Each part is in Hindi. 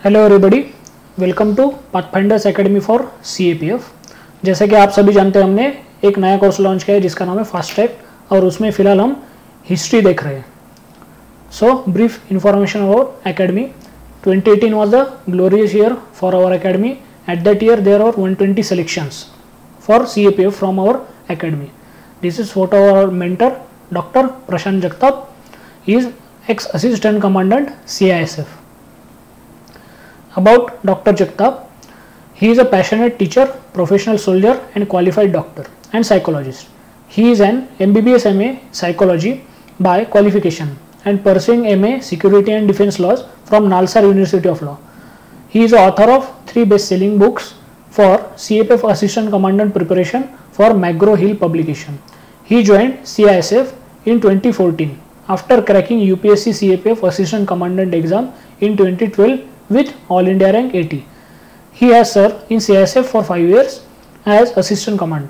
Hello everybody, welcome to Pathfinders Academy for CAPF। जैसे कि आप सभी जानते हैं, हमने एक नया कोर्स लॉन्च किया है जिसका नाम है फास्ट ट्रैक, और उसमें फ़िलहाल हम हिस्ट्री देख रहे हैं। So brief information about academy. 2018 was the glorious year for our academy. At that year there are 120 selections for CAPF from our academy. This is photo of our mentor Dr. Prashant Jagtap. He is ex-assistant commandant CISF. About Dr. Jagtap, he is a passionate teacher, professional soldier and qualified doctor and psychologist. He is an MBBS MA psychology by qualification and pursuing MA security and defense laws from Nalsar University of Law. He is the author of 3 best-selling books for CAPF assistant commandant preparation for McGraw-Hill publication. He joined CISF in 2014 after cracking UPSC CAPF assistant commandant exam in 2012 with All India rank 80. He has served in CISF for 5 years as assistant commander.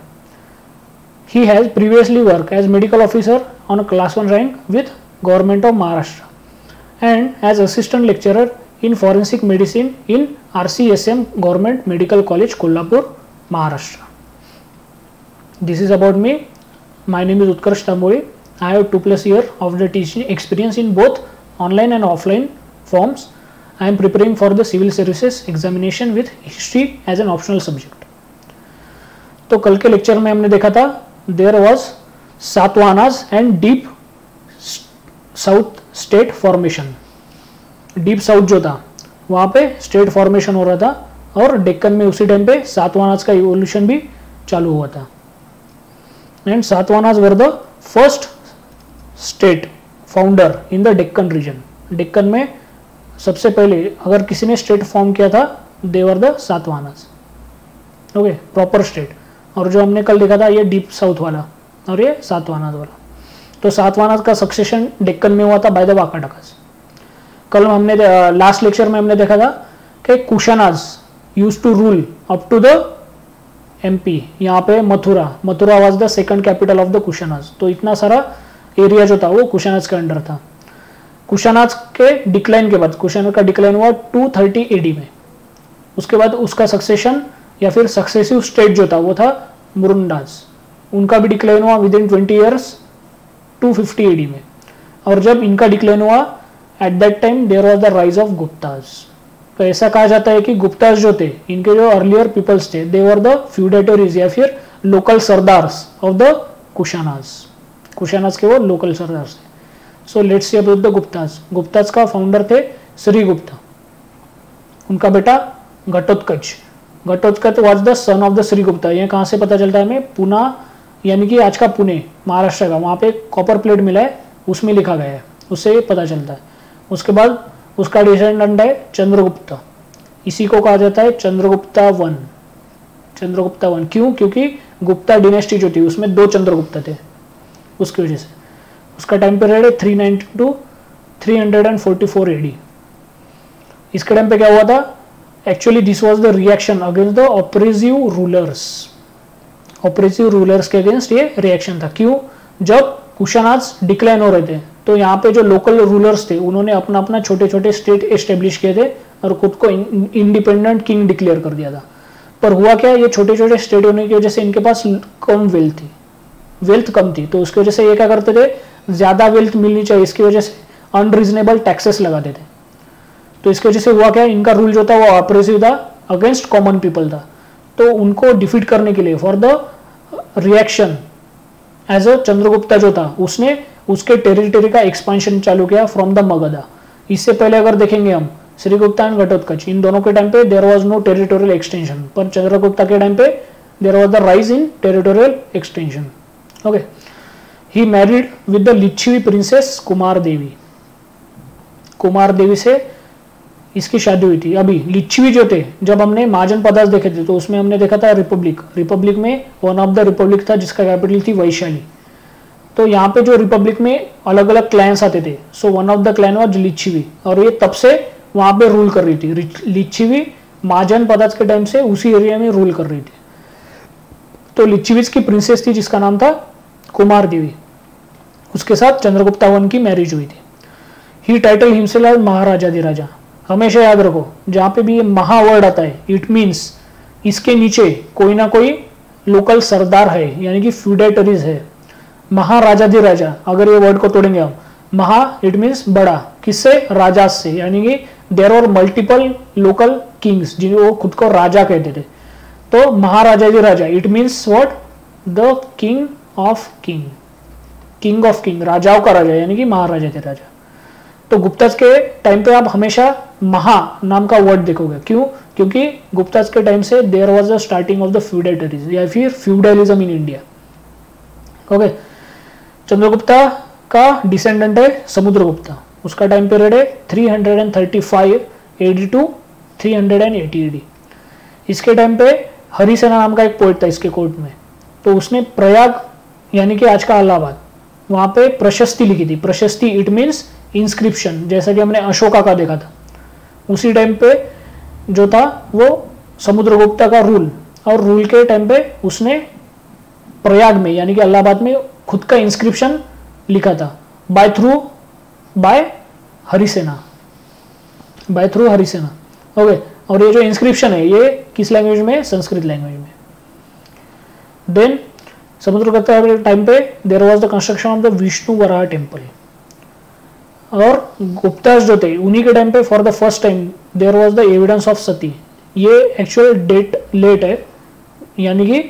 He has previously worked as medical officer on a class 1 rank with Government of Maharashtra and as assistant lecturer in forensic medicine in RCSM Government Medical College, Kolhapur, Maharashtra. This is about me. My name is Utkarsh Tamboli. I have 2+ years of the teaching experience in both online and offline forms. I am preparing for the civil services examination with history as an optional subject. तो कल के लेक्चर में हमने देखा था there was Satavanas and deep south state formation. Deep south जो था वहाँ पे स्टेट फॉर्मेशन हो रहा था, और डेक्कन में उसी टाइम पे सातवानास का इवोल्यूशन भी चालू हुआ था। And Satavanas were the first state founder in the Deccan region. Deccan में सबसे पहले अगर किसी ने स्टेट फॉर्म किया था, they were the Satavanas. Okay, proper state. और जो हमने कल देखा था ये डीप साउथ वाला और ये सातवानास वाला। तो सातवानास का सक्सेशन डेक्कन में हुआ था बाय द वाकाटकास। कल हमने लास्ट लेक्चर में हमने देखा था कि Kushanas use to rule up to the MP। यहाँ पे Mathura was the second capital of the Kushanas. तो इतना सारा एरिया जो था वो कुशानास के अंडर था। कुशानास के डिक्लाइन के बाद, कुशानास का डिक्लाइन हुआ 230 AD में। उसके बाद उसका सक्सेशन या फिर सक्सेसिव स्टेट जो था वो था मुरुंडास। उनका भी डिक्लाइन हुआ विद इन 20 ईयर्स 250 AD में। और जब इनका डिक्लाइन हुआ at that time there was the rise of Guptas. तो ऐसा कहा जाता है कि गुप्तास जो थे, इनके जो अर्लियर पीपल्स थे, दे वर द फ्यूडेटरीज या फिर local sardars of the Kushanas. Kushanas के वो लोकल सरदार्स थे। So let's see about the Guptas. Guptas का फाउंडर थे श्रीगुप्ता। उनका बेटा Ghatotkacha. Ghatotkacha was the son of the Shrigupta. ये कहाँ से पता चलता है हमें? पुना, यानी कि आज का पुणे, महाराष्ट्र का। वहाँ पे कॉपर प्लेट मिला है, उसमें लिखा गया है, उससे पता चलता है। उसके बाद उसका डिसेंडेंट है चंद्रगुप्त। इसी को कहा जाता है चंद्रगुप्ता वन। चंद्रगुप्ता वन क्यों? क्योंकि गुप्ता डिनेस्टी जो थी उसमें 2 चंद्रगुप्त थे, उसकी वजह से। उसका टाइम पीरियड है 390 to 344 AD। इसके टाइम पे क्या हुआ था? Actually this was the reaction against the oppressive rulers. Oppressive rulers के अगेंस्ट ये रिएक्शन था। क्यों? जब कुशानास डिक्लाइन हो रहे थे तो यहाँ पे जो लोकल रूलर्स थे उन्होंने अपना अपना छोटे छोटे स्टेट एस्टेब्लिश किए थे और खुद को इंडिपेंडेंट किंग डिक्लेयर कर दिया था। पर हुआ क्या, ये छोटे छोटे स्टेट होने की वजह से इनके पास कम वेल्थ कम थी। तो उसकी वजह से ये क्या करते थे, ज़्यादा वेल्थ मिलनी चाहिए, इसकी वजह से अनरीजनेबल टैक्सेस लगाते थे। तो इसकी वजह से हुआ क्या, इनका रूल जो था वो ऑपरेसिव था, अगेंस्ट कॉमन पीपल था। तो उनको डिफीट करने के लिए for the reaction as a Chandragupta जो था उसने उसके टेरिटरी का एक्सपेंशन चालू किया फ्रॉम द मगधा। इससे पहले अगर देखेंगे हम श्रीगुप्ता एंड घटोत्कच, इन दोनों के टाइम पे there was no territorial extension, पर चंद्रगुप्ता के टाइम पे there was the rise in territorial extension. Okay, he married with the Licchavi princess Kumar Devi. Kumar Devi से इसकी शादी हुई थी। अभी लिच्छवी जो थे, जब हमने महाजन पदार्थ देखे थे तो उसमें हमने देखा था रिपब्लिक में वन ऑफ द रिपब्लिक था जिसका कैपिटल थी वैशाली। तो यहाँ पे जो रिपब्लिक में अलग अलग क्लैंस आते थे, so one of the clan was Licchavi, और ये तब से वहाँ पे रूल कर रही थी। लिच्छवी महाजन पदार्थ के टाइम से उसी एरिया में रूल कर रही थी। तो लिच्छवीज की प्रिंसेस थी जिसका नाम था कुमार देवी। उसके साथ चंद्रगुप्ता वन की मैरिज हुई थी। ही टाइटल हिमसेल्फ एज महाराजाधिराजा। हमेशा याद रखो जहां पे भी ये महा वर्ड आता है इट मीन्स इसके नीचे कोई ना कोई लोकल सरदार है, यानी कि फ्यूडेटरीज है। महाराजाधिराजा, अगर ये वर्ड को तोड़ेंगे हम, महा इट मीन्स बड़ा, किससे? राजा से, यानी कि there are multiple local kings जिन्हें वो खुद को राजा कहते थे। तो महाराजाधिराजा it means what? The king of king, king of king, राजाओं का राजा, यानी कि महाराजाधिराजा। तो गुप्ताज के टाइम पे आप हमेशा महा नाम का वर्ड देखोगे। क्यों? क्योंकि गुप्ताज के टाइम से there was the starting of the feudatories या फिर feudalism in India. Okay, Chandragupta का डिसेंडेंट है समुद्रगुप्ता, उसका टाइम पीरियड है 335 AD टू 380 AD। इसके टाइम पे हरिसेना नाम का एक पोइट था इसके कोर्ट में, तो उसने प्रयाग यानी कि आज का इलाहाबाद, वहां पे प्रशस्ति लिखी थी। प्रशस्ति इट मीन्स इंस्क्रिप्शन, जैसा कि हमने अशोका का देखा था। उसी टाइम पे जो था वो समुद्रगुप्ता का रूल, और रूल के टाइम पे उसने प्रयाग में यानी कि इलाहाबाद में खुद का इंस्क्रिप्शन लिखा था by Harisena, by through Harisena. Okay, और ये जो इंस्क्रिप्शन है ये किस लैंग्वेज में? संस्कृत लैंग्वेज में। देन समुद्रगुप्ता के टाइम पे there was the construction of the Vishnu Varaha temple, और गुप्ताज जो थे उन्हीं के टाइम पे for the first time there was the evidence of sati. ये एक्चुअल डेट लेट है, यानी कि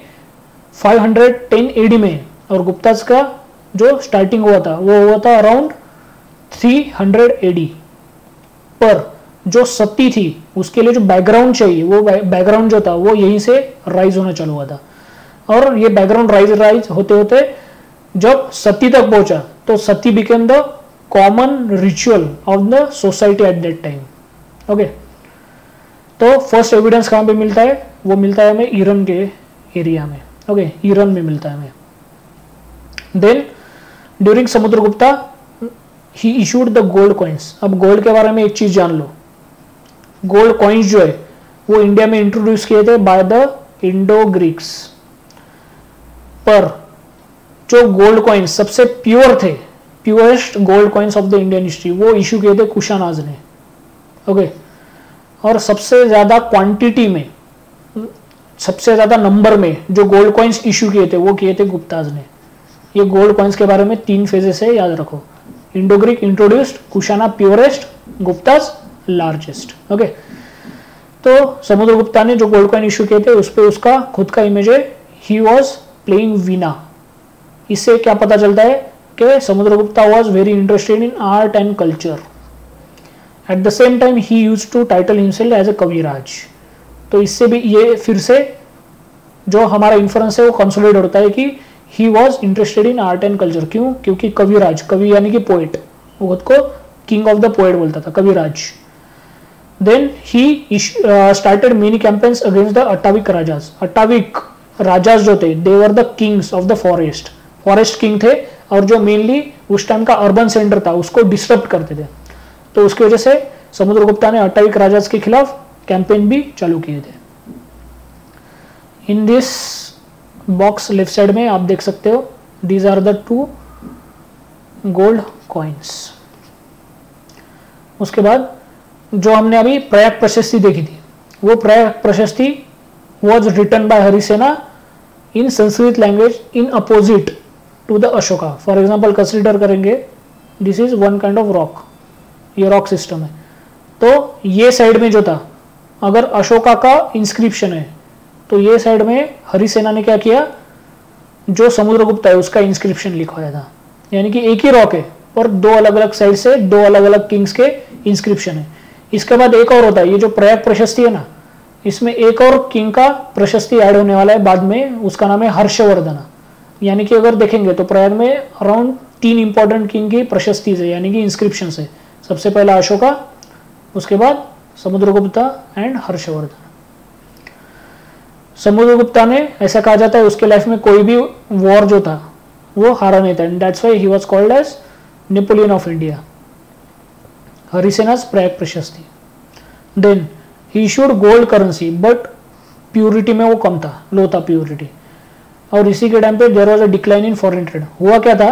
510 AD में, और गुप्ताज का जो स्टार्टिंग हुआ था वो हुआ था अराउंड 300 AD। पर जो सती थी उसके लिए जो बैकग्राउंड चाहिए, वो बैकग्राउंड जो था वो यहीं से राइज होना चालू हुआ था। और ये बैकग्राउंड राइज होते होते जब सती तक पहुंचा तो sati became the common ritual of the society at that time. Okay, तो फर्स्ट एविडेंस कहाँ पे मिलता है? वो मिलता है हमें ईरान के एरिया में। ओके, ईरान में मिलता है हमें। देन ड्यूरिंग समुद्रगुप्ता ही इशूड द गोल्ड कॉइन्स। अब गोल्ड के बारे में एक चीज जान लो, गोल्ड कॉइन्स जो है वो इंडिया में इंट्रोड्यूस किए थे बाय द इंडो ग्रीक्स। पर जो गोल्ड कॉइन्स सबसे प्योर थे, purest gold coins of the Indian history, वो इशू किए थे कुशानाज ने। ओके, और सबसे ज्यादा क्वांटिटी में, सबसे ज्यादा नंबर में जो गोल्ड कॉइन्स इशू किए थे वो किए थे गुप्ताज ने। ये गोल्ड कॉइन्स के बारे में 3 फेजेस है, याद रखो। Indo Greek introduced, Kushana purest, Gupta's largest. Okay, तो समुद्रगुप्ता ने जो गोल्ड कॉइन इशू किए थे उस पर उसका खुद का इमेज है, ही वॉज प्लेइंग वीणा। इससे क्या पता चलता है कि Samudragupta was very interested in art and culture. At the same time he used to title himself as a Kaviraj. तो इससे भी ये फिर से जो हमारा इन्फ्रेंस है वो कंसोलिडेट होता है कि he was interested in art and culture. क्यों? क्योंकि कविराज, कवि यानी कि पोएट, वो खुद को किंग ऑफ द पोएट बोलता था, Kaviraj. Then he started many campaigns against the Attavik rajas. Attavik rajas जो थे they were the kings of the forest, forest king थे, और जो मेनली उस टाइम का अर्बन सेंटर था उसको डिस्टर्ब करते थे। तो उसकी वजह से समुद्रगुप्ता ने अट्टाविक राजाज के खिलाफ कैंपेन भी चालू किए थे। In this box left side में आप देख सकते हो, these are the 2 gold coins. उसके बाद जो हमने अभी प्रयाग प्रशस्ति देखी थी, वो Prayag Prashasti was written by Harisena in Sanskrit language in opposite to the Ashoka. For example consider करेंगे, this is one kind of rock, ये रॉक सिस्टम है। तो ये साइड में जो था, अगर अशोका का इंस्क्रिप्शन है तो ये साइड में हरिसेना ने क्या किया, जो समुद्रगुप्ता है उसका इंस्क्रिप्शन लिखवाया था। यानी कि एक ही रॉक है और 2 अलग अलग साइड से 2 अलग अलग किंग्स के इंस्क्रिप्शन है। इसके बाद एक और होता है, ये जो प्रयाग प्रशस्ति है ना, इसमें एक और किंग का प्रशस्ति ऐड होने वाला है बाद में, उसका नाम है हर्षवर्धना। यानी कि अगर देखेंगे तो प्रयाग में अराउंड 3 इंपॉर्टेंट किंग की प्रशस्ति है, यानी कि इंस्क्रिप्शन है। सबसे पहला अशोका, उसके बाद समुद्रगुप्ता एंड हर्षवर्धन। समुद्रगुप्ता ने, ऐसा कहा जाता है, उसके लाइफ में कोई भी वॉर जो था वो हारा नहीं था, and that's why he was called as Napoleon of India. Harisena's Prayag Prashasti. Then he issued gold currency, but purity में वो कम था, लो था प्योरिटी। और इसी के टाइम पे there was a decline in foreign trade. हुआ क्या था,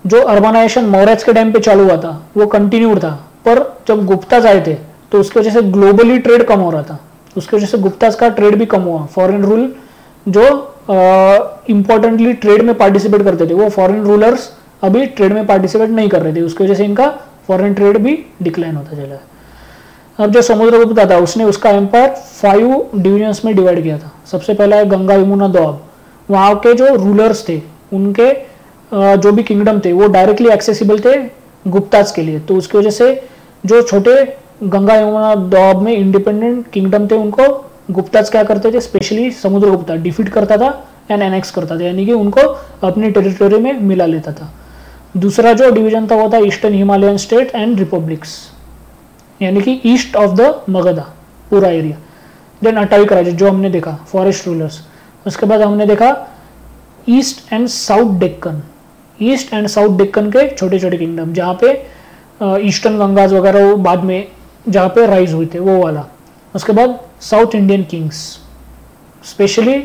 जो अर्बनाइजेशन मौर्यज के टाइम पे चालू हुआ था वो कंटिन्यूड था, पर जब गुप्ताज आए थे तो उसकी वजह से ग्लोबली ट्रेड कम हो रहा था, उसकी वजह से गुप्ताज का ट्रेड भी कम हुआ। फॉरेन रूल जो इंपॉर्टेंटली ट्रेड में पार्टिसिपेट करते थे वो फॉरेन रूलर्स अभी ट्रेड में पार्टिसिपेट नहीं कर रहे थे, उसकी वजह से इनका फॉरेन ट्रेड भी डिक्लाइन होता चला। अब जो समुद्रगुप्त था उसने उसका एम्पायर 5 डिविजन्स में डिवाइड किया था। सबसे पहला है गंगा यमुना दोआब, वहाँ के जो रूलर्स थे उनके जो भी किंगडम थे वो डायरेक्टली एक्सेसिबल थे गुप्ताज के लिए, तो उसकी वजह से जो छोटे गंगा यमुना दोआब में इंडिपेंडेंट किंगडम थे उनको गुप्ताज क्या करते थे, स्पेशली समुद्रगुप्ता डिफीट करता था एंड एनेक्स करता था, यानी कि उनको अपनी टेरिटरी में मिला लेता था। दूसरा जो डिवीजन था वो था eastern Himalayan state and republics, यानी कि ईस्ट ऑफ द मगधा पूरा एरिया। देन अटाविक राज्य जो हमने देखा फॉरेस्ट रूलर्स। उसके बाद हमने देखा east and south Deccan, east and south Deccan के छोटे छोटे किंगडम जहाँ पे ईस्टर्न गंगाज वगैरह बाद में जहाँ पे राइज हुए थे वो वाला। उसके बाद साउथ इंडियन किंग्स, स्पेशली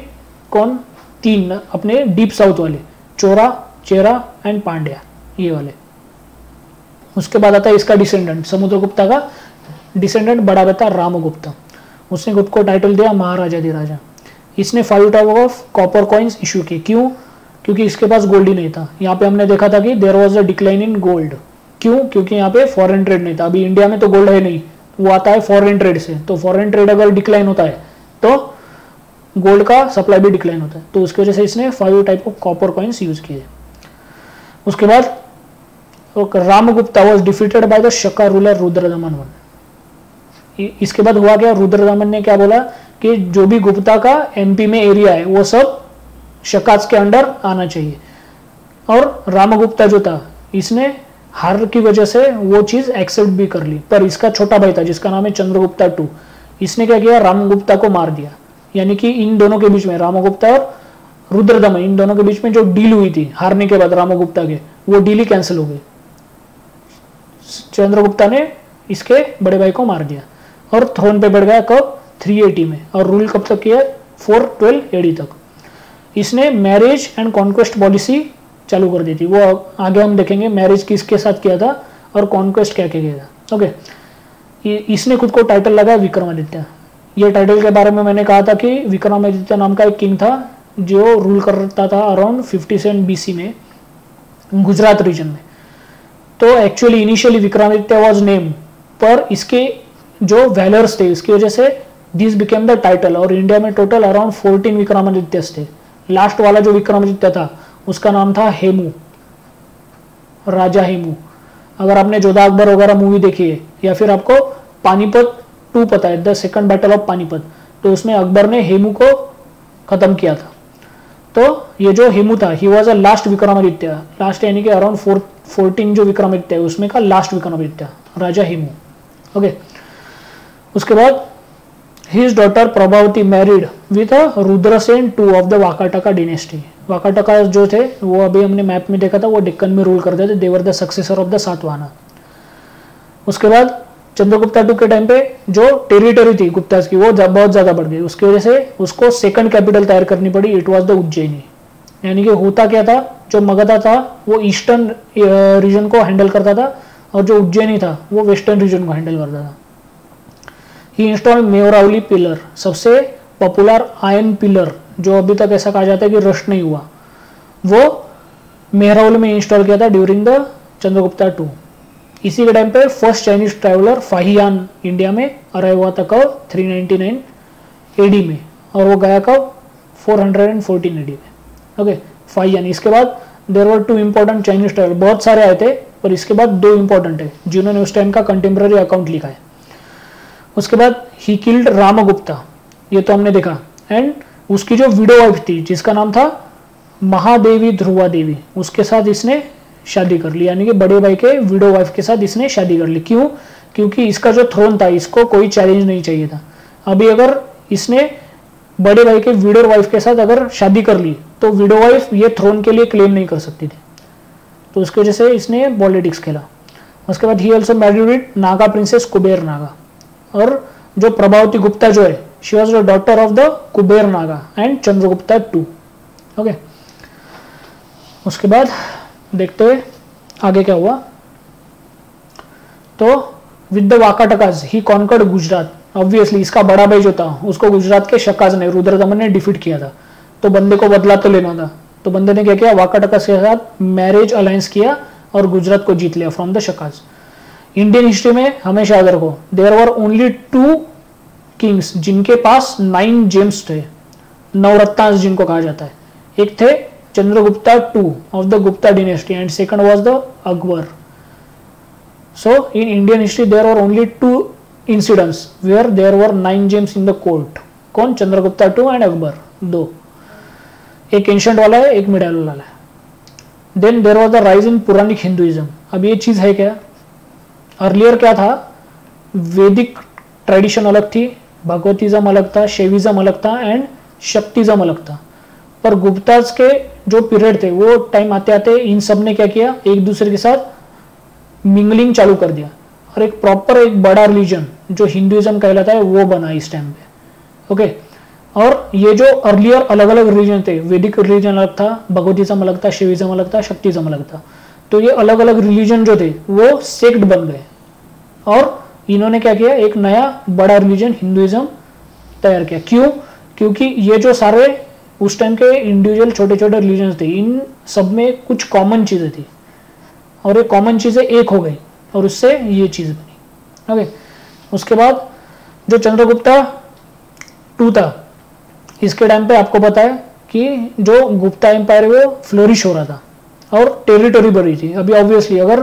कौन, 3 अपने डीप साउथ वाले, चोरा, चेरा एंड पांड्या, ये वाले। उसके बाद आता है इसका डिसेंडेंट, समुद्रगुप्ता का डिसेंडेंट बड़ा बेटा रामगुप्ता, उसने खुद को टाइटल दिया महाराजाधिराजा। इसने 5 type of copper coins issue किए, क्यों, क्योंकि इसके पास गोल्ड ही नहीं था। यहाँ पे हमने देखा था कि there was a decline in gold, क्यों, क्योंकि यहाँ पे फॉरेन ट्रेड नहीं था। अभी इंडिया में तो गोल्ड है नहीं, वो आता है फॉरेन ट्रेड से, तो फॉरेन ट्रेड अगर डिक्लाइन होता है तो गोल्ड का सप्लाई भी डिक्लाइन होता है, तो उसकी वजह से इसने 5 type of copper coins use किए। उसके बाद Ramgupta was defeated by the Shaka ruler Rudradaman I। इसके बाद हुआ क्या, रुद्रदमन ने क्या बोला कि जो भी गुप्ता का एमपी में एरिया है वो सब शकाज के अंडर आना चाहिए, और रामगुप्ता जो था इसने हार की वजह से वो चीज एक्सेप्ट भी कर ली। पर इसका छोटा भाई था जिसका नाम है चंद्रगुप्ता II, इसने क्या किया, रामगुप्ता को मार दिया। यानी कि इन दोनों के बीच में, रामगुप्ता और रुद्रदमन, इन दोनों के बीच में जो डील हुई थी हारने के बाद रामगुप्ता के, वो डील ही कैंसिल हो गई। चंद्रगुप्ता ने इसके बड़े भाई को मार दिया और थ्रोन पे बैठ गया कब, 380 में, और रूल कब तक किया, 412 AD तक। इसने मैरिज एंड कॉन्क्वेस्ट पॉलिसी चालू कर दी थी, वो आगे हम देखेंगे मैरिज किसके साथ किया था और कॉन्क्वेस्ट क्या किया था। ओके, इसने खुद को टाइटल लगाया विक्रमादित्य। ये टाइटल के बारे में मैंने कहा था कि विक्रमादित्य नाम का एक किंग था जो रूल करता था अराउंड 57 BC में गुजरात रीजन में। तो actually initially Vikramaditya was name, पर इसके जो वैलर्स थे इसकी वजह से दिस बिकेम द टाइटल, और इंडिया में टोटल अराउंड 14 विक्रमादित्यस थे। लास्ट वाला जो विक्रमादित्य था उसका नाम था हेमू, राजा हेमू। अगर आपने जोधा अकबर वगैरह मूवी देखी है या फिर आपको पानीपत 2 पता है, the second battle of Panipat, तो उसमें अकबर ने हेमू को खत्म किया था। तो ये जो हेमू था he was a last Vikramaditya, last यानी कि अराउंड 14 जो विक्रमादित्य है उसमें का लास्ट विक्रमादित्य राजा हेमू। ओके, उसके बाद his daughter Prabhavati married with Rudrasen II of the Vakataka dynasty. Vakataka जो थे वो अभी हमने मैप में देखा था, वो डेक्कन में रूल करते थे, they were the successor of the Satavahana. उसके बाद चंद्रगुप्ता II के टाइम पे जो टेरिटरी थी गुप्ताज की वो बहुत ज्यादा बढ़ गई, उसकी वजह से उसको सेकंड कैपिटल तैयार करनी पड़ी, इट वाज द उज्जैनी। यानी कि होता क्या था, जो मगधा था वो ईस्टर्न रीजन को हैंडल करता था और जो उज्जैनी था वो वेस्टर्न रीजन को हैंडल करता था। ही इंस्टॉल मेहरावली पिलर, सबसे पॉपुलर आयरन पिलर जो अभी तक ऐसा कहा जाता है कि रस्ट नहीं हुआ, वो मेहरावली में इंस्टॉल किया था ड्यूरिंग द चंद्रगुप्ता II। इसी के टाइम पे first Chinese traveller Fahien India में अराइव हुआ था कब, 399 AD में, और वो गया कब, 414 AD में। ओके, फाहियान। इसके बाद there were 2 important Chinese traveller, बहुत सारे आए थे पर इसके बाद 2 इंपॉर्टेंट है जिन्होंने उस टाइम का कंटेम्प्रेरी अकाउंट लिखा है। उसके बाद ही किल्ड रामगुप्ता, ये तो हमने देखा, एंड उसकी जो विडो वाइफ थी जिसका नाम था महादेवी ध्रुवा देवी, उसके साथ इसने शादी कर ली। यानी कि बड़े भाई के विडो वाइफ के साथ इसने शादी कर ली। क्यों, क्योंकि इसका जो थ्रोन था इसको कोई चैलेंज नहीं चाहिए था। अभी अगर इसने बड़े भाई के विडो वाइफ के साथ अगर शादी कर ली तो विडो वाइफ ये थ्रोन के लिए क्लेम नहीं कर सकती थी, तो उसकी वजह से इसने पॉलिटिक्स खेला। उसके बाद he also married Naga princess Kuber Naga, और जो प्रभावती गुप्ता जो है she was the daughter of the Kuber Naga and Chandragupta II। Okay, उसके बाद देखते हैं आगे क्या हुआ। तो with the Vakatakas he conquered Gujarat. Obviously इसका बड़ा भाई जो था उसको गुजरात के शकाज ने, रुद्रदमन ने डिफीट किया था, तो बंदे को बदला तो लेना था, तो बंदे ने क्या किया, वाकाटकाज के साथ मैरिज अलायंस किया और गुजरात को जीत लिया फ्रॉम द शकाज। इंडियन हिस्ट्री में हमेशा याद रखो, देयर वर ओनली 2 किंग्स जिनके पास 9 जेम्स थे, नवरत्नास जिनको कहा जाता है। एक थे Chandragupta II of the Gupta dynasty and second was the Akbar. So in Indian history there were only 2 incidents where there were 9 gems in the court. कौन? Chandragupta II and Akbar, 2। एक एंशिएंट वाला है, एक मिडाल वाला है। Then there was the rise in Puranic Hinduism. अब ये चीज है क्या, अर्लियर क्या था, वैदिक ट्रेडिशन अलग थी, भगवतिज्म अलग था, शैविज्म अलग था एंड शक्तिज्म अलग था। पर गुप्ताज के जो पीरियड थे वो टाइम आते आते इन सब ने क्या किया, एक दूसरे के साथ मिंगलिंग चालू कर दिया और एक प्रॉपर एक बड़ा रिलीजन जो हिंदुइज्म कहलाता है वो बना इस टाइम पे। ओके, और ये जो अर्लियर अलग अलग रिलीजन थे, वैदिक रिलीजन अलग था, भगवतिज्म अलग था, शिविज्म अलग था, शक्तिज्म अलग था, तो ये अलग अलग रिलीजन जो थे वो सेक्ट बन गए और इन्होंने क्या किया, एक नया बड़ा रिलीजन हिंदुइज्म तैयार किया। क्यों? क्योंकि ये जो सारे उस टाइम के इंडिविजुअल छोटे छोटे रिलीजन थे, इन सब में कुछ कॉमन चीजें थी और ये कॉमन चीजें एक हो गई और उससे ये चीज बनी। ओके, उसके बाद जो चंद्रगुप्ता II था, इसके टाइम पे आपको पता है कि जो गुप्ता एम्पायर वो फ्लोरिश हो रहा था और टेरिटरी बढ़ी थी। अभी ऑब्वियसली अगर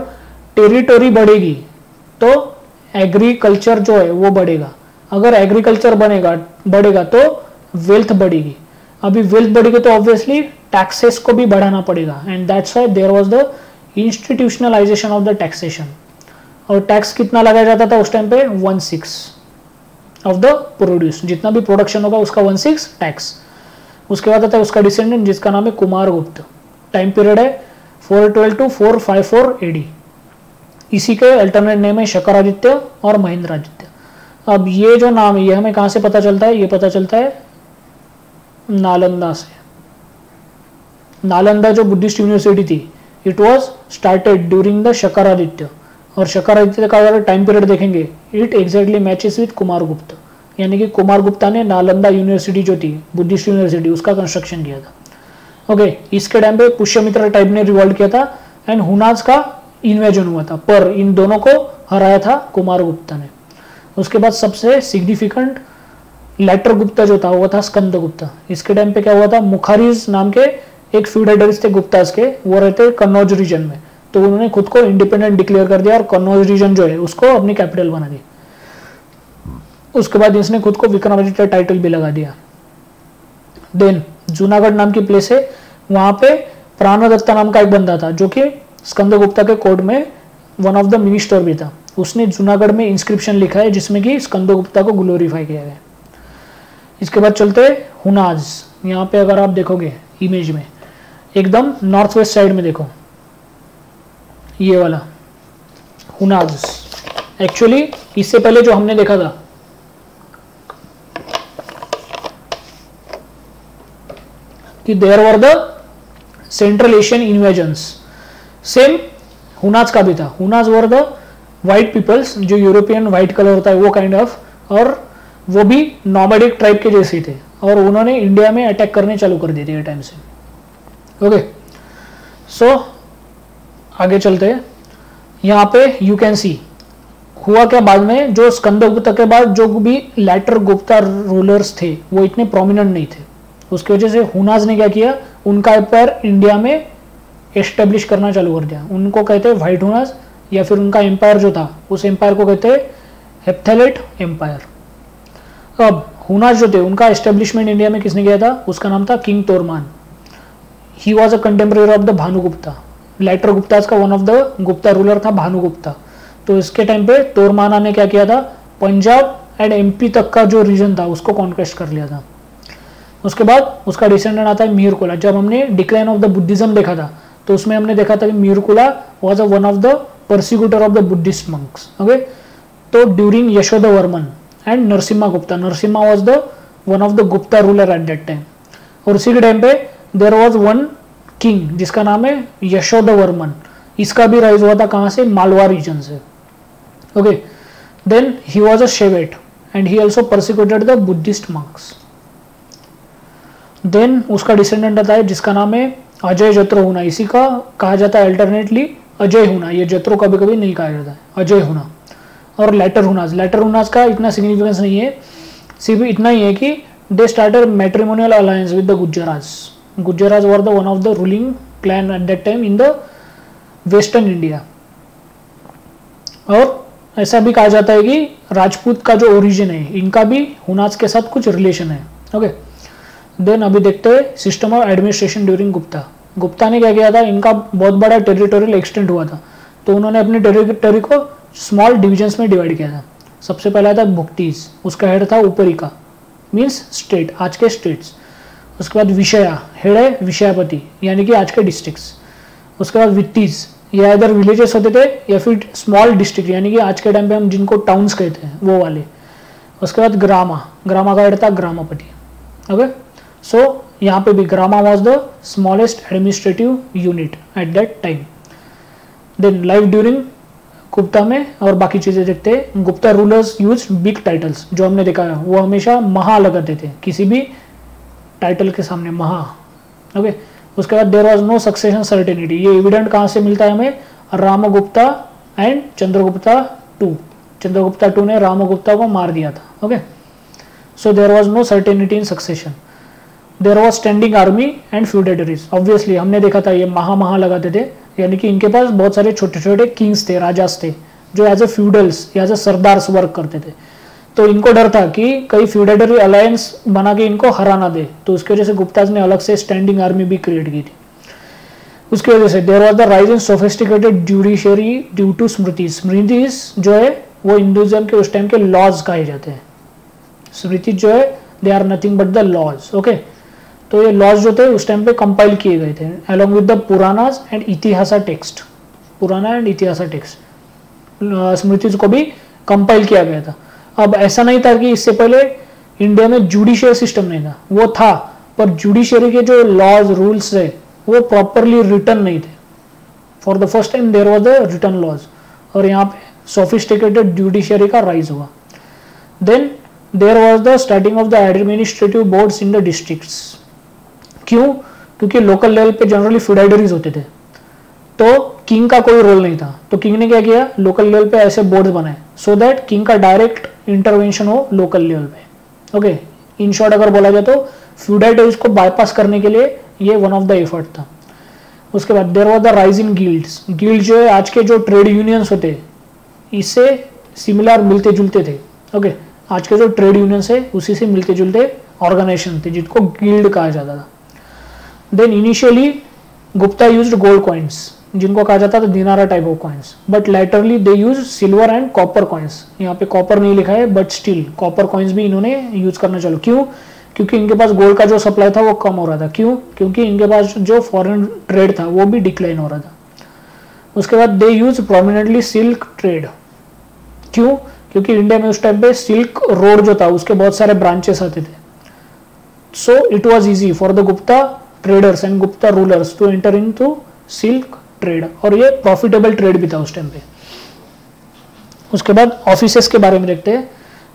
टेरिटरी बढ़ेगी तो एग्रीकल्चर जो है वो बढ़ेगा, अगर एग्रीकल्चर बढ़ेगा तो वेल्थ बढ़ेगी, अभी वेल्थ बढ़ेगी तो ऑब्वियसली टैक्सेस को भी बढ़ाना पड़ेगा and that's why there was the institutionalisation of the taxation. और टैक्स कितना लगाया जाता था उस टाइम पे, 1/6 ऑफ द प्रोड्यूस, जितना भी प्रोडक्शन होगा उसका 1/6 टैक्स। उसके बाद आता है उसका डिसेंडेंट जिसका नाम है कुमारगुप्त। टाइम पीरियड है 412 to 454 AD। इसी के अल्टरनेट नेम है शकरादित्य और महेंद्रादित्य। अब ये जो नाम है ये हमें कहां से पता चलता है, ये पता चलता है नालंदा से। नालंदा जो बुद्धिस्ट यूनिवर्सिटी थी, it was started during the Shakraditya, और शकरादित्य का अगर टाइम पीरियड देखेंगे it exactly matches with Kumargupt, यानी कि कुमारगुप्ता ने नालंदा यूनिवर्सिटी जो थी बुद्धिस्ट यूनिवर्सिटी उसका कंस्ट्रक्शन किया था। ओके, इसके टाइम पे पुष्यमित्र टाइप ने रिवॉल्ट किया था एंड हुनाज का इन्वेजन हुआ था, पर इन दोनों को हराया था कुमारगुप्ता ने। उसके बाद सबसे सिग्निफिकेंट लेटर गुप्ता जो था वो था स्कंदगुप्ता। इसके टाइम पे क्या हुआ था, मुखारीज नाम के एक फ्यूडेटरीज थे गुप्ताज के, वो रहते कन्नौज रीजन में, तो उन्होंने खुद को इंडिपेंडेंट डिक्लेयर कर दिया और कन्नौज रीजन जो है उसको अपनी कैपिटल बना दी। उसके बाद इसने खुद को विक्रमादित्य टाइटल भी लगा दिया। देन जूनागढ़ नाम की प्लेस है, वहां पे प्राणदत्ता नाम का एक बंदा था जो कि स्कंदगुप्ता के कोर्ट में वन ऑफ द मिनिस्टर भी था। उसने जूनागढ़ में इंस्क्रिप्शन लिखा है जिसमें कि स्कंदगुप्ता को ग्लोरीफाई किया गया। इसके बाद चलते हुनाज। यहाँ पे अगर आप देखोगे इमेज में एकदम नॉर्थ वेस्ट साइड में देखो, ये वाला हुनाज। एक्चुअली इससे पहले जो हमने देखा था कि there were the Central Asian invasions, same Hunas का भी था। Hunas were the white peoples, जो यूरोपियन व्हाइट कलर होता है वो काइंड ऑफ, और वो भी नॉमैडिक ट्राइब के जैसे थे और उन्होंने इंडिया में अटैक करने चालू कर दिए थे टाइम से। ओके, सो आगे चलते हैं। यहाँ पे यू कैन सी हुआ क्या बाद में, जो स्कंदगुप्ता के बाद जो भी लेटर गुप्ता रूलर्स थे वो इतने प्रोमिनेंट नहीं थे, उसकी वजह से हुनाज ने क्या किया, उनका एम्पायर इंडिया में एस्टेब्लिश करना चालू कर दिया। उनको कहते हैं व्हाइट हुनाज, या फिर उनका एम्पायर जो था उस एम्पायर को कहते हैं हेप्थैलेट एम्पायर। अब हुनाज जो थे उनका एस्टेब्लिशमेंट इंडिया में किसने किया था, उसका नाम था king Toraman. He was a contemporary of the Bhanugupta. Later Guptas का one of the Gupta ruler था भानुगुप्ता। तो इसके टाइम पे तोरमाना ने क्या किया था, पंजाब एंड MP तक का जो रीजन था उसको कॉन्क्वेस्ट कर लिया था। उसके बाद उसका डिसेंडेंट आता है मीरकुला। जब हमने डिक्लाइन ऑफ द बुद्धिज्म देखा था तो उसमें हमने देखा था कि Mirkula was a one of the persecutor of the Buddhist monks. Okay, तो during Yashodhavarman and Narasimha Gupta, Narasimha was the one of the Gupta ruler at that time. और उसी के टाइम पे देयर वाज वन किंग जिसका नाम है यशोधवर्मन। इसका भी राइज हुआ था कहां से, मालवा रीजन से। Okay, Then he was a Shevet and he also persecuted the Buddhist monks. Then उसका डिसेंडेंट आता है जिसका नाम है अजय जत्रो हुना, इसी का कहा जाता है अल्टरनेटली अजय हुना, ये जत्रो कभी कभी नहीं कहा जाता है, अजय हुना। और लेटर हुनाज का इतना सिग्निफिकेंस नहीं है, सिर्फ इतना ही है कि they started matrimonial alliance with the Gujjaras. Gujjaras were the one of the ruling clan at that time in the western India. और ऐसा भी कहा जाता है कि राजपूत का जो ओरिजिन है इनका भी हुनाज के साथ कुछ रिलेशन है। ओके, देन अभी देखते हैं system of administration during Gupta. Gupta ने क्या किया था, इनका बहुत बड़ा टेरिटोरियल एक्सटेंड हुआ था, तो उन्होंने अपनी टेरिटरी को स्मॉल डिविजन्स में डिवाइड किया था। सबसे पहला था भुक्तीज, उसका हेड था उपरिका मीन्स स्टेट, आज के स्टेट्स। उसके बाद विषया, हेड है विषयापति यानी कि आज के डिस्ट्रिक्ट्स। उसके बाद वित्तीज, ये इधर विलेजेस होते थे या फिर स्मॉल डिस्ट्रिक्ट यानी कि आज के टाइम पे हम जिनको टाउन्स कहते हैं वो वाले। उसके बाद ग्रामा का हेड था ग्रामापति। ओके, सो यहाँ पे भी grama was the smallest administrative unit at that time. Then life during Gupta में और बाकी चीजें देखते हैं। Gupta rulers use big titles, जो हमने देखा है वो हमेशा महा लगाते थे किसी भी टाइटल के सामने, महा। ओके, उसके बाद there was no succession certainty, ये एविडेंट कहाँ से मिलता है हमें, Ramgupta and Chandragupta two. Chandragupta two ने रामगुप्ता को मार दिया था। Okay, so there was no certainty in succession. There was standing army and feudatories, obviously हमने देखा था ये महा लगाते थे, यानी कि इनके पास बहुत सारे छोटे छोटे किंग्स थे, राजास थे, जो as a feudals as a sardars work करते थे। तो इनको डर था कि कई फ्यूडेटरी अलायंस बना के इनको हरा ना दे, तो उसकी वजह से गुप्ताज ने अलग से स्टैंडिंग आर्मी भी क्रिएट की थी। उसकी वजह से there was the rise in sophisticated judiciary due to Smritis. Smritis जो है वो हिंदुइज्म के उस टाइम के लॉज कहे जाते हैं। स्मृति जो है they are nothing but the laws. Okay, तो ये लॉज जो थे उस टाइम पे कंपाइल किए गए थे along with the Puranas and Itihasa text. Purana and Itihasa text Smritis को भी कंपाइल किया गया था। अब ऐसा नहीं था कि इससे पहले इंडिया में जुडिशियल सिस्टम नहीं था, वो था, पर जुडिशियरी के जो लॉज रूल्स है वो प्रॉपरली रिटन नहीं थे। For the first time there was the written laws, और यहाँ पे सोफिस्टिकेटेड जुडिशियरी का राइज हुआ। Then there was the starting of the administrative boards in the districts. क्यों? क्योंकि लोकल लेवल पे जनरली फ्यूडेटरीज होते थे, तो किंग का कोई रोल नहीं था, तो किंग ने क्या किया, लोकल लेवल पे ऐसे बोर्ड्स बनाए सो दैट किंग का डायरेक्ट इंटरवेंशन हो लोकल लेवल पे। ओके, इन शॉर्ट अगर बोला जाए तो फ्यूडेटरीज को बाईपास करने के लिए ये वन ऑफ द एफर्ट था। उसके बाद there was the rise in guilds. Guild जो है आज के जो ट्रेड यूनियंस होते इससे सिमिलर मिलते जुलते थे। ओके, आज के जो ट्रेड यूनियंस है उसी से मिलते जुलते ऑर्गेनाइजेशन थे जिनको गिल्ड कहा जाता था। Then initially Gupta used gold coins, जिनको कहा जाता था दिनारा type of coins, but laterally they use silver and copper coins. यहाँ पे कॉपर नहीं लिखा है बट स्टिल कॉपर कॉइन्स भी इन्होंने यूज करना चालू। क्यों? क्योंकि इनके पास गोल्ड का जो सप्लाई था वो कम हो रहा था। क्यों? क्योंकि इनके पास जो फॉरेन ट्रेड था वो भी डिक्लाइन हो रहा था। उसके बाद दे यूज प्रोमिनेंटली सिल्क ट्रेड। क्यों? क्योंकि इंडिया में उस टाइम पे सिल्क रोड जो था उसके बहुत सारे ब्रांचेस आते थे, so it was easy for the Gupta traders and Gupta rulers to enter into silk trade, और ये प्रॉफिटेबल ट्रेड भी था उस टाइम पे। उसके बाद ऑफिसेस के बारे में देखते हैं।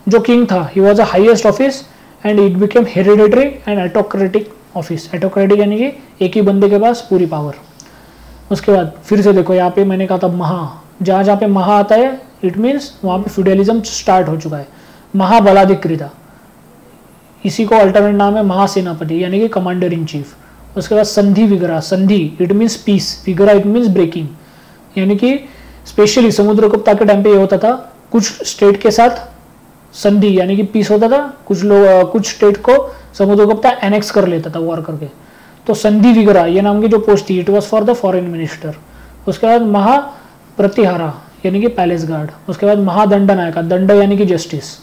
जो किंग था he was the highest office and it became hereditary and autocratic office. Autocratic यानी कि एक ही बंदे के पास पूरी पावर। उसके बाद फिर से देखो, यहाँ पे मैंने कहा था महा, जहाँ जहाँ पे महा आता है इट मीन्स वहाँ पे फ्यूडलिज्म स्टार्ट हो चुका है। महाबलाधिकृता, इसी को अल्टरनेट नाम है महासेनापति यानी कि कमांडर इन चीफ। उसके बाद संधि विग्रह, संधि इट मीन्स पीस, विग्रह इट मीन्स ब्रेकिंग, यानी कि स्पेशली समुद्रगुप्ता के टाइम पे ये होता था, कुछ स्टेट के साथ संधि यानी कि पीस होता था, कुछ लोग कुछ स्टेट को समुद्रगुप्ता एनेक्स कर लेता था वॉर करके, तो संधि विग्रह ये नाम की जो पोस्ट थी it was for the foreign minister. उसके बाद महाप्रतिहारा यानी कि पैलेस गार्ड। उसके बाद महादंड नायका, दंड यानी कि जस्टिस,